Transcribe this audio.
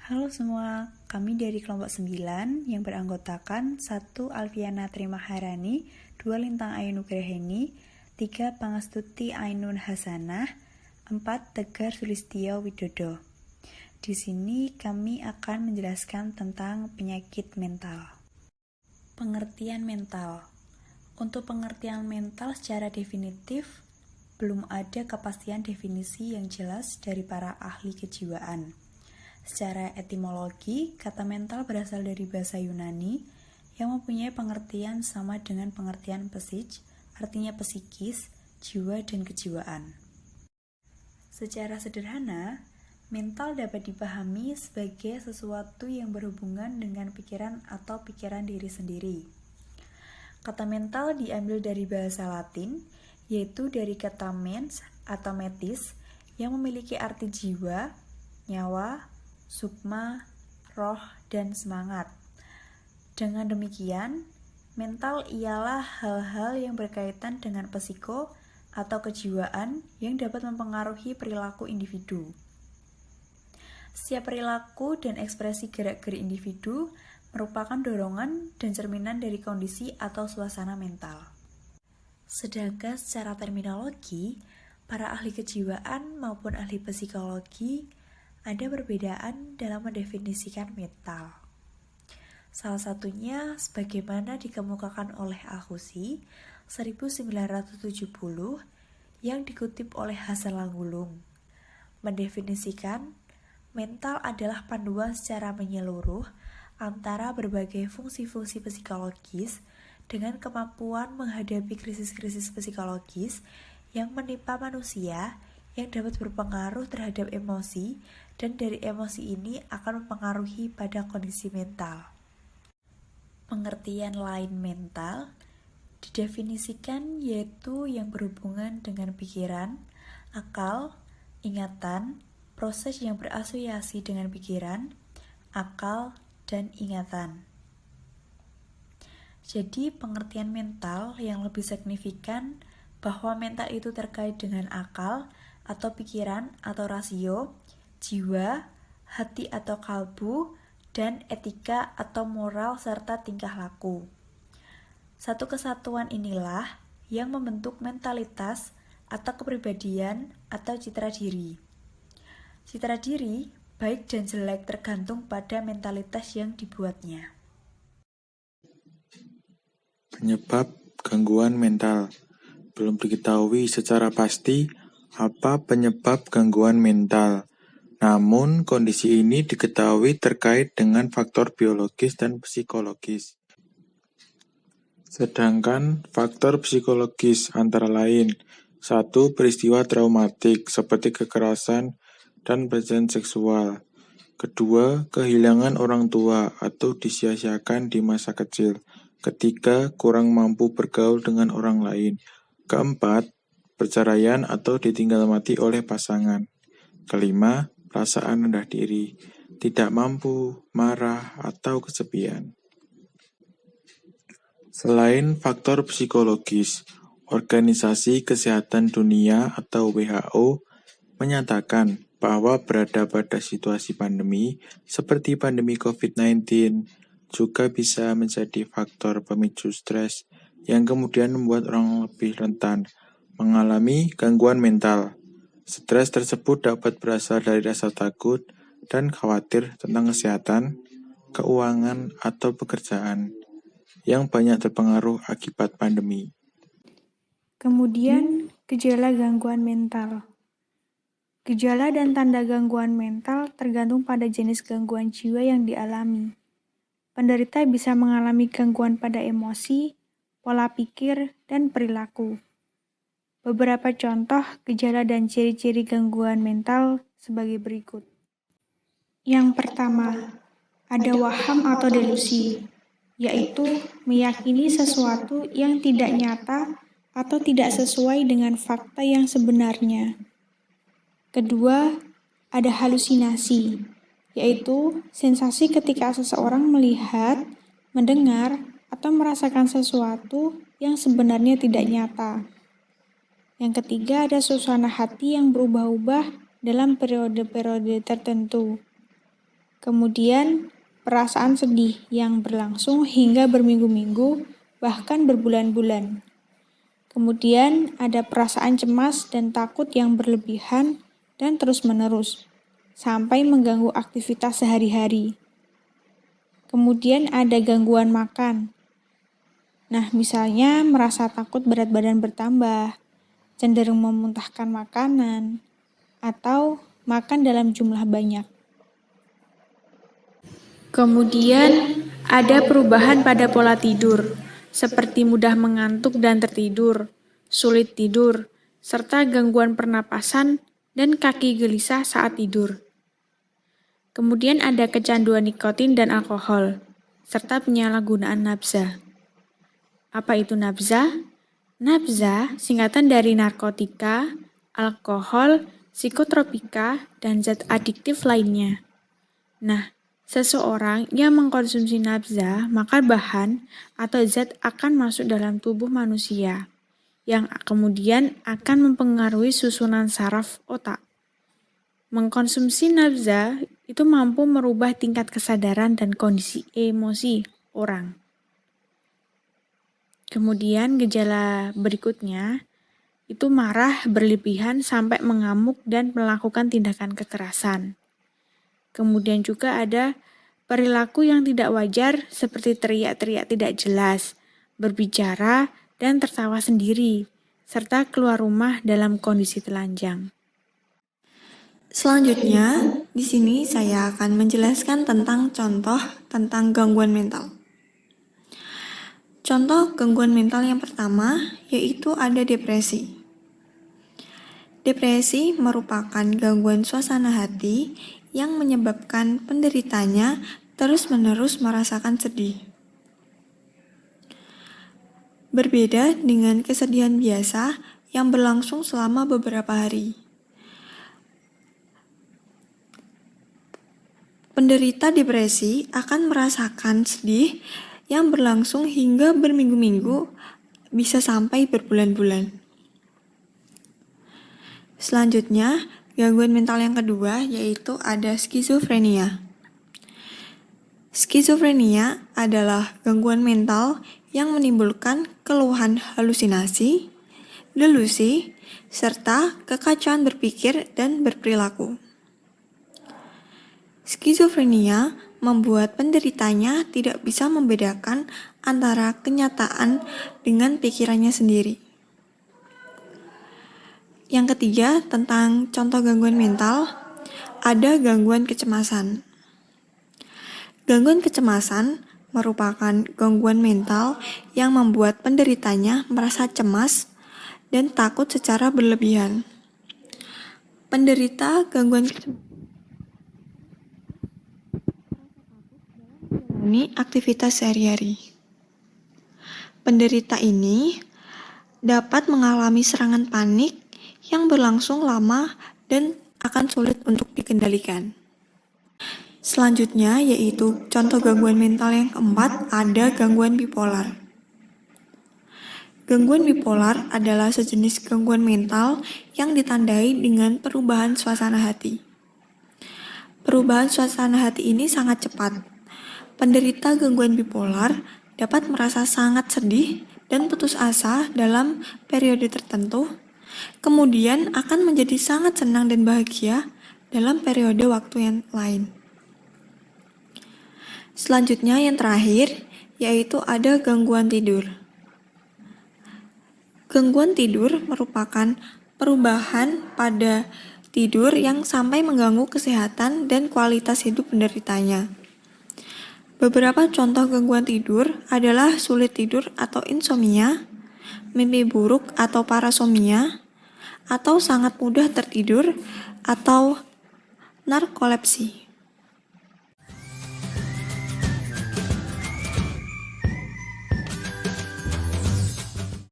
Halo semua, kami dari kelompok 9 yang beranggotakan 1. Alfiana Trimaharani, 2. Lintang Ayu Nugraheni, 3. Pangastuti Ainun Hasanah, 4. Tegar Sulistyo Widodo. Di sini kami akan menjelaskan tentang penyakit mental. Pengertian mental. Untuk pengertian mental secara definitif, belum ada kepastian definisi yang jelas dari para ahli kejiwaan. Secara etimologi, kata mental berasal dari bahasa Yunani yang mempunyai pengertian sama dengan pengertian psich, artinya psikis, jiwa, dan kejiwaan. Secara sederhana, mental dapat dipahami sebagai sesuatu yang berhubungan dengan pikiran atau pikiran diri sendiri. Kata mental diambil dari bahasa Latin, yaitu dari kata mens atau metis yang memiliki arti jiwa, nyawa, sukma, roh, dan semangat. Dengan demikian, mental ialah hal-hal yang berkaitan dengan psiko atau kejiwaan yang dapat mempengaruhi perilaku individu. Setiap perilaku dan ekspresi gerak-gerik individu merupakan dorongan dan cerminan dari kondisi atau suasana mental. Sedangkan secara terminologi, para ahli kejiwaan maupun ahli psikologi ada perbedaan dalam mendefinisikan mental. Salah satunya sebagaimana dikemukakan oleh Alhusi 1970 yang dikutip oleh Hasan Langgulung, mendefinisikan mental adalah panduan secara menyeluruh antara berbagai fungsi-fungsi psikologis dengan kemampuan menghadapi krisis-krisis psikologis yang menimpa manusia yang dapat berpengaruh terhadap emosi dan dari emosi ini akan mempengaruhi pada kondisi mental. Pengertian lain mental didefinisikan yaitu yang berhubungan dengan pikiran, akal, ingatan, proses yang berasosiasi dengan pikiran, akal, dan ingatan. Jadi pengertian mental yang lebih signifikan bahwa mental itu terkait dengan akal atau pikiran atau rasio, jiwa, hati atau kalbu, dan etika atau moral serta tingkah laku. Satu kesatuan inilah yang membentuk mentalitas atau kepribadian atau citra diri. Citra diri baik dan jelek tergantung pada mentalitas yang dibuatnya. Penyebab gangguan mental. Belum diketahui secara pasti apa penyebab gangguan mental. Namun, kondisi ini diketahui terkait dengan faktor biologis dan psikologis. Sedangkan faktor psikologis antara lain 1. Peristiwa traumatik seperti kekerasan dan pelecehan seksual. 2. Kehilangan orang tua atau disia-siakan di masa kecil. 3. Kurang mampu bergaul dengan orang lain. 4. Perceraian atau ditinggal mati oleh pasangan. 5. Perasaan rendah diri, tidak mampu, marah, atau kesepian. Selain faktor psikologis, Organisasi Kesehatan Dunia atau WHO menyatakan bahwa berada pada situasi pandemi seperti pandemi COVID-19 juga bisa menjadi faktor pemicu stres yang kemudian membuat orang lebih rentan mengalami gangguan mental. Stres tersebut dapat berasal dari rasa takut dan khawatir tentang kesehatan, keuangan, atau pekerjaan yang banyak terpengaruh akibat pandemi. Kemudian, gejala gangguan mental. Gejala dan tanda gangguan mental tergantung pada jenis gangguan jiwa yang dialami. Penderita bisa mengalami gangguan pada emosi, pola pikir, dan perilaku. Beberapa contoh gejala dan ciri-ciri gangguan mental sebagai berikut. Yang pertama, ada waham atau delusi, yaitu meyakini sesuatu yang tidak nyata atau tidak sesuai dengan fakta yang sebenarnya. Kedua, ada halusinasi, yaitu sensasi ketika seseorang melihat, mendengar, atau merasakan sesuatu yang sebenarnya tidak nyata. Yang ketiga, ada suasana hati yang berubah-ubah dalam periode-periode tertentu. Kemudian, perasaan sedih yang berlangsung hingga berminggu-minggu, bahkan berbulan-bulan. Kemudian, ada perasaan cemas dan takut yang berlebihan dan terus-menerus, sampai mengganggu aktivitas sehari-hari. Kemudian ada gangguan makan. Nah, misalnya merasa takut berat badan bertambah, cenderung memuntahkan makanan, atau makan dalam jumlah banyak. Kemudian ada perubahan pada pola tidur, seperti mudah mengantuk dan tertidur, sulit tidur, serta gangguan pernapasan dan kaki gelisah saat tidur. Kemudian ada kecanduan nikotin dan alkohol, serta penyalahgunaan nafza. Apa itu nafza? Nafza singkatan dari narkotika, alkohol, psikotropika, dan zat adiktif lainnya. Nah, seseorang yang mengkonsumsi nafza, maka bahan atau zat akan masuk dalam tubuh manusia, yang kemudian akan mempengaruhi susunan saraf otak. Mengkonsumsi nafza itu mampu merubah tingkat kesadaran dan kondisi emosi orang. Kemudian gejala berikutnya itu marah berlebihan sampai mengamuk dan melakukan tindakan kekerasan. Kemudian juga ada perilaku yang tidak wajar seperti teriak-teriak tidak jelas, berbicara dan tertawa sendiri, serta keluar rumah dalam kondisi telanjang. Selanjutnya, di sini saya akan menjelaskan tentang contoh tentang gangguan mental. Contoh gangguan mental yang pertama yaitu ada depresi. Depresi merupakan gangguan suasana hati yang menyebabkan penderitanya terus-menerus merasakan sedih. Berbeda dengan kesedihan biasa yang berlangsung selama beberapa hari. Penderita depresi akan merasakan sedih yang berlangsung hingga berminggu-minggu, bisa sampai berbulan-bulan. Selanjutnya, gangguan mental yang kedua yaitu ada skizofrenia. Skizofrenia adalah gangguan mental yang menimbulkan keluhan halusinasi, delusi, serta kekacauan berpikir dan berperilaku. Skizofrenia membuat penderitanya tidak bisa membedakan antara kenyataan dengan pikirannya sendiri. Yang ketiga, tentang contoh gangguan mental, ada gangguan kecemasan. Gangguan kecemasan merupakan gangguan mental yang membuat penderitanya merasa cemas dan takut secara berlebihan. Penderita gangguan kecemasan ini aktivitas sehari-hari. Penderita ini dapat mengalami serangan panik yang berlangsung lama dan akan sulit untuk dikendalikan. Selanjutnya yaitu contoh gangguan mental yang keempat ada gangguan bipolar. Gangguan bipolar adalah sejenis gangguan mental yang ditandai dengan perubahan suasana hati. Perubahan suasana hati ini sangat cepat. Penderita gangguan bipolar dapat merasa sangat sedih dan putus asa dalam periode tertentu, kemudian akan menjadi sangat senang dan bahagia dalam periode waktu yang lain. Selanjutnya yang terakhir, yaitu ada gangguan tidur. Gangguan tidur merupakan perubahan pada tidur yang sampai mengganggu kesehatan dan kualitas hidup penderitanya. Beberapa contoh gangguan tidur adalah sulit tidur atau insomnia, mimpi buruk atau parasomnia, atau sangat mudah tertidur atau narkolepsi.